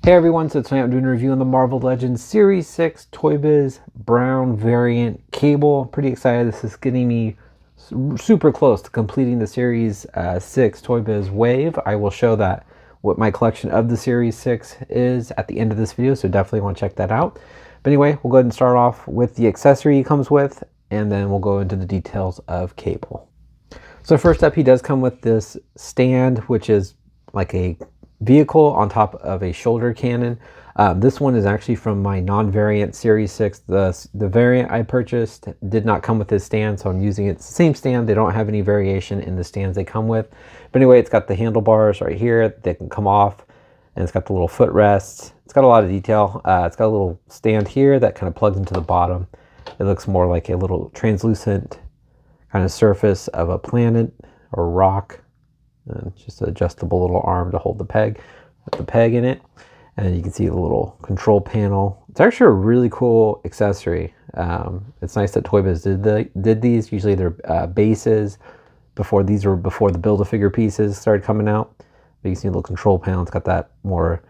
Hey everyone, so tonight I'm doing a review on the Marvel Legends Series 6 Toybiz Brown variant cable. Pretty excited. This is getting me super close to completing the Series 6 Toybiz Wave. I will show that what my collection of the Series 6 is at the end of this video, so definitely want to check that out. But anyway, we'll go ahead and start off with the accessory he comes with, and then we'll go into the details of cable. So first up, he does come with this stand, which is like a vehicle on top of a shoulder cannon. This one is actually from my non-variant Series 6. The variant I purchased did not come with this stand, so I'm using it. It's the same stand. They don't have any variation in the stands they come with. But anyway, it's got the handlebars right here. They can come off, and it's got the little footrests. It's got a lot of detail. It's got a little stand here that kind of plugs into the bottom. It looks more like a little translucent kind of surface of a planet or rock. And just an adjustable little arm to hold the peg with the peg in it. And you can see the little control panel. It's actually a really cool accessory. It's nice that Toybiz did these. Usually they're bases. Before the Build-A-Figure pieces started coming out. But you can see a little control panel. It's got that more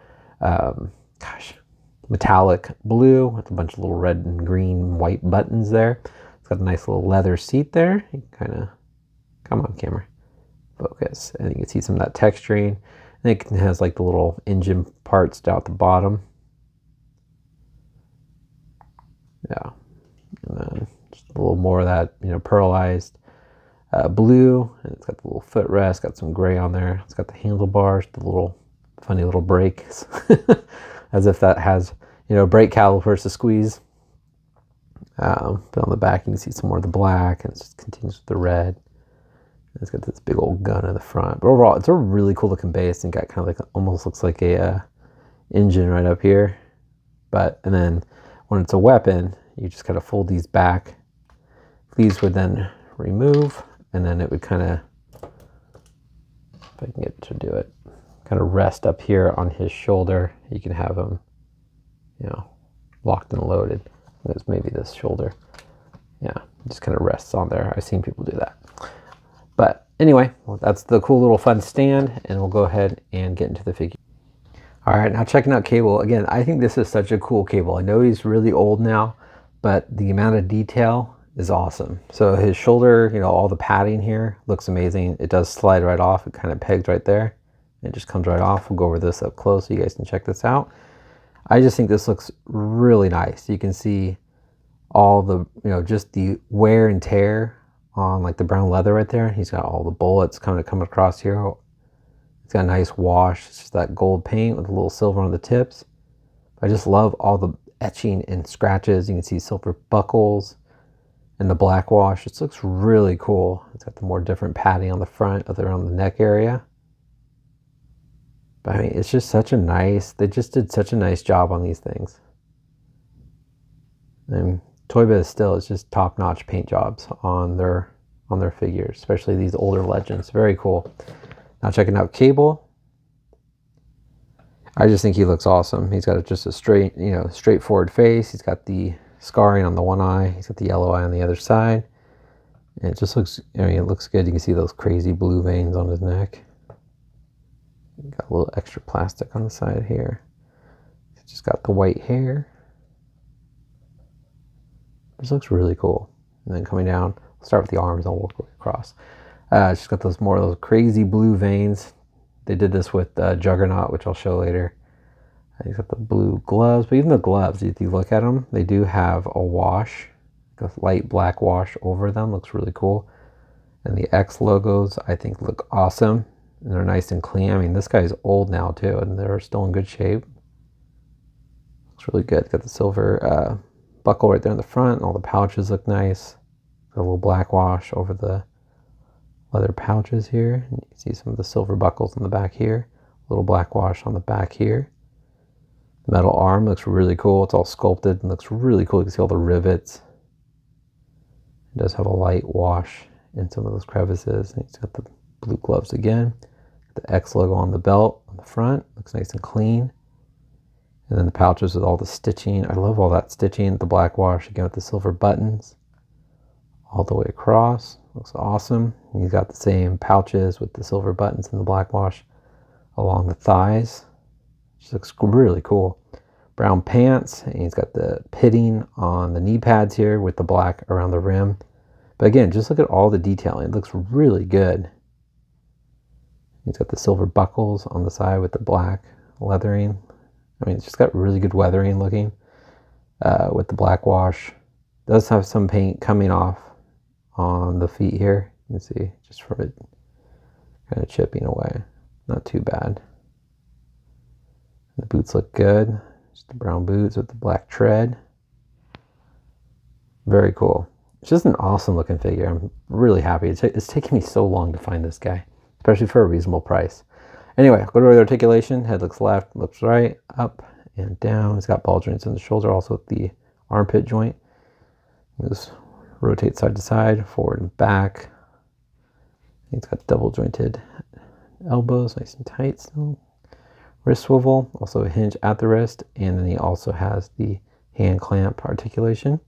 metallic blue with a bunch of little red and green white buttons there. It's got a nice little leather seat there. You can kind of, come on camera, focus, and you can see some of that texturing. And it has like the little engine parts down at the bottom. Yeah, and then just a little more of that, pearlized blue. And it's got the little footrest, got some gray on there. It's got the handlebars, the little funny little brakes, as if that has brake calipers to squeeze. But on the back you can see some more of the black, and it just continues with the red. It's got this big old gun in the front. But overall, it's a really cool looking base, and got kind of like, almost looks like a engine right up here. And then when it's a weapon, you just kind of fold these back. These would then remove, and then it would kind of, if I can get to do it, kind of rest up here on his shoulder. You can have him, locked and loaded. It's maybe this shoulder. Yeah, it just kind of rests on there. I've seen people do that. But anyway, that's the cool little fun stand, and we'll go ahead and get into the figure. All right, now checking out cable. Again, I think this is such a cool cable. I know he's really old now, but the amount of detail is awesome. So his shoulder, all the padding here looks amazing. It does slide right off. It kind of pegs right there. It just comes right off. We'll go over this up close so you guys can check this out. I just think this looks really nice. You can see all the, just the wear and tear on like the brown leather right there. He's got all the bullets kind of come across here. It's got a nice wash. It's just that gold paint with a little silver on the tips. I just love all the etching and scratches. You can see silver buckles and the black wash. It looks really cool. It's got the more different padding on the front, around the neck area. But I mean, it's just such a nice, they just did such a nice job on these things. And Toybiz still is just top-notch paint jobs on their figures, especially these older legends. Very cool. Now checking out cable. I just think he looks awesome. He's got just a straight, straightforward face. He's got the scarring on the one eye. He's got the yellow eye on the other side. And it just looks, it looks good. You can see those crazy blue veins on his neck. Got a little extra plastic on the side here. He's just got the white hair. This looks really cool. And then coming down, we'll start with the arms and I'll work across. It's just got those crazy blue veins. They did this with Juggernaut, which I'll show later. He's got the blue gloves, but even the gloves, if you look at them, they do have a wash, a light black wash over them. Looks really cool. And the X logos, I think, look awesome. And they're nice and clean. I mean, this guy's old now too, and they're still in good shape. Looks really good. Got the silver buckle right there in the front. All the pouches look nice. Got a little black wash over the leather pouches here. And you can see some of the silver buckles on the back here. A little black wash on the back here. The metal arm looks really cool. It's all sculpted and looks really cool. You can see all the rivets. It does have a light wash in some of those crevices. And it's got the blue gloves again. The X logo on the belt on the front. Looks nice and clean. And then the pouches with all the stitching. I love all that stitching. The black wash again with the silver buttons all the way across. Looks awesome. And you've got the same pouches with the silver buttons and the black wash along the thighs. Just looks really cool. Brown pants, and he's got the pitting on the knee pads here with the black around the rim. But again, just look at all the detailing. It looks really good. He's got the silver buckles on the side with the black leathering. I mean, it's just got really good weathering looking with the black wash. Does have some paint coming off on the feet here. You can see just from it kind of chipping away. Not too bad. The boots look good. Just the brown boots with the black tread. Very cool. It's just an awesome looking figure. I'm really happy. It's taken me so long to find this guy, especially for a reasonable price. Anyway, go to the articulation. Head looks left, looks right, up and down. He's got ball joints in the shoulder, also at the armpit joint. Just rotate side to side, forward and back. He's got double jointed elbows, nice and tight still. Wrist swivel, also a hinge at the wrist, and then he also has the hand clamp articulation.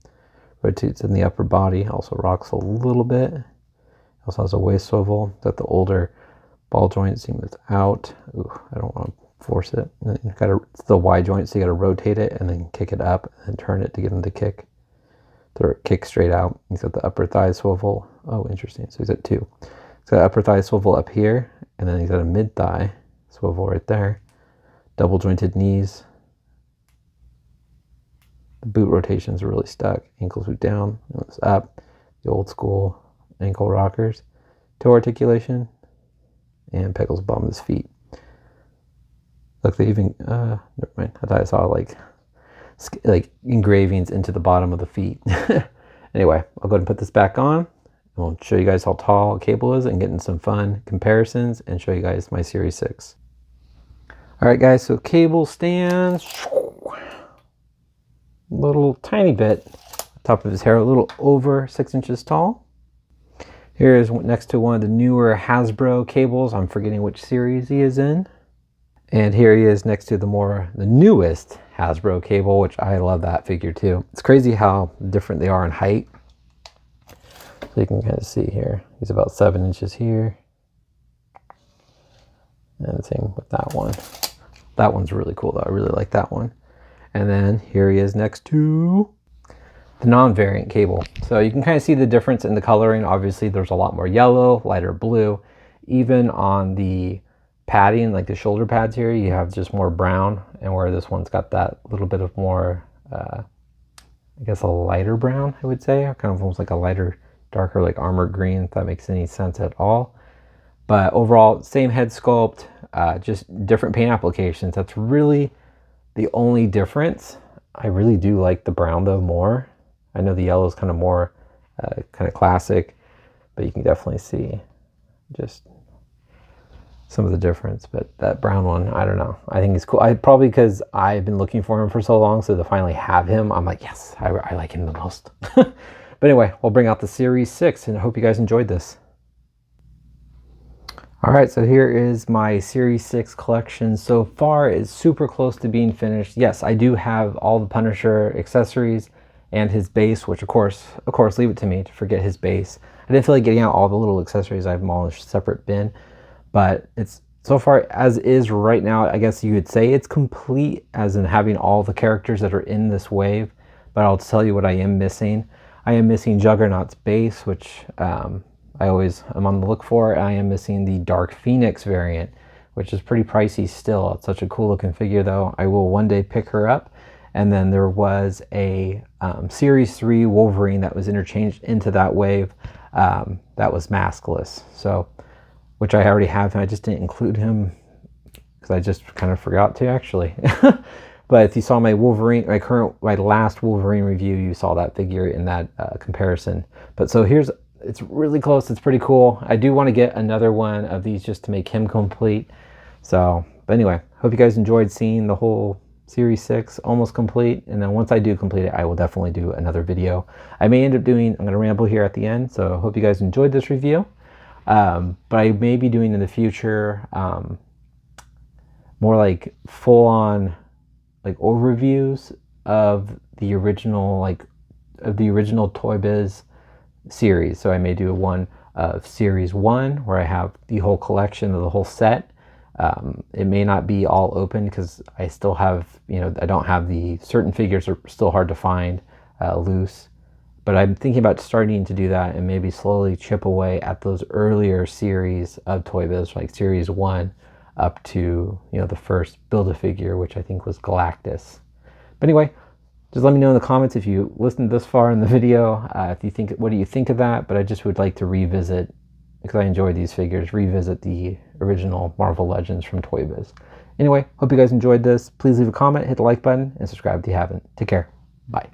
Rotates in the upper body, also rocks a little bit. Also has a waist swivel that the older ball joint seems out. Ooh, I don't want to force it. And then it's the Y joint, so you got to rotate it and then kick it up and turn it to get him to kick. To kick straight out. He's got the upper thigh swivel. Oh, interesting. So he's at 2. He's got upper thigh swivel up here, and then he's got a mid thigh swivel right there. Double jointed knees. The boot rotations are really stuck. Ankles boot down, nose up. The old school ankle rockers. Toe articulation. And pegals bottom of his feet. Look, they even, never mind. I thought I saw like engravings into the bottom of the feet. Anyway, I'll go ahead and put this back on. And we'll show you guys how tall Cable is and get in some fun comparisons and show you guys my Series 6. All right, guys, so Cable stands a little tiny bit, top of his hair, a little over 6 inches tall. Here is next to one of the newer Hasbro cables. I'm forgetting which series he is in. And here he is next to the newest Hasbro cable, which I love that figure too. It's crazy how different they are in height. So you can kind of see here, he's about 7 inches here. And same with that one. That one's really cool though. I really like that one. And then here he is next to the non-variant cable. So you can kind of see the difference in the coloring. Obviously there's a lot more yellow, lighter blue. Even on the padding, like the shoulder pads here, you have just more brown, and where this one's got that little bit of more, I guess a lighter brown, I would say, or kind of almost like a lighter, darker, like armored green, if that makes any sense at all. But overall, same head sculpt, just different paint applications. That's really the only difference. I really do like the brown though more. I know the yellow is kind of more kind of classic, but you can definitely see just some of the difference. But that brown one, I don't know, I think he's cool. Probably because I've been looking for him for so long, so to finally have him, I'm like, yes, I like him the most. But anyway, we'll bring out the Series 6, and I hope you guys enjoyed this. All right, so here is my Series 6 collection. So far, it's super close to being finished. Yes, I do have all the Punisher accessories and his base, which of course, leave it to me to forget his base. I didn't feel like getting out all the little accessories. I have them all in a separate bin. But it's so far as is right now, I guess you could say it's complete, as in having all the characters that are in this wave. But I'll tell you what I am missing. I am missing Juggernaut's base, which I always am on the look for. I am missing the Dark Phoenix variant, which is pretty pricey still. It's such a cool looking figure though. I will one day pick her up. And then there was a Series 3 Wolverine that was interchanged into that wave that was maskless. So, which I already have, and I just didn't include him because I just kind of forgot to actually. But if you saw my Wolverine, my last Wolverine review, you saw that figure in that comparison. But so it's really close. It's pretty cool. I do want to get another one of these just to make him complete. So, but anyway, hope you guys enjoyed seeing the whole Series 6 almost complete. And then once I do complete it, I will definitely do another video. I may end up I'm going to ramble here at the end. So I hope you guys enjoyed this review. But I may be doing in the future more like full-on like overviews of the original Toybiz series. So I may do one of Series 1 where I have the whole collection of the whole set, It may not be all open because I still have, I don't have certain figures are still hard to find loose. But I'm thinking about starting to do that and maybe slowly chip away at those earlier series of Toybiz, like series 1 up to, the first Build-A-Figure, which I think was Galactus. But anyway, just let me know in the comments if you listened this far in the video, if you think, what do you think of that? But I just would like to revisit, because I enjoy these figures, revisit the original Marvel Legends from Toybiz. Anyway, hope you guys enjoyed this. Please leave a comment, hit the like button, and subscribe if you haven't. Take care. Bye.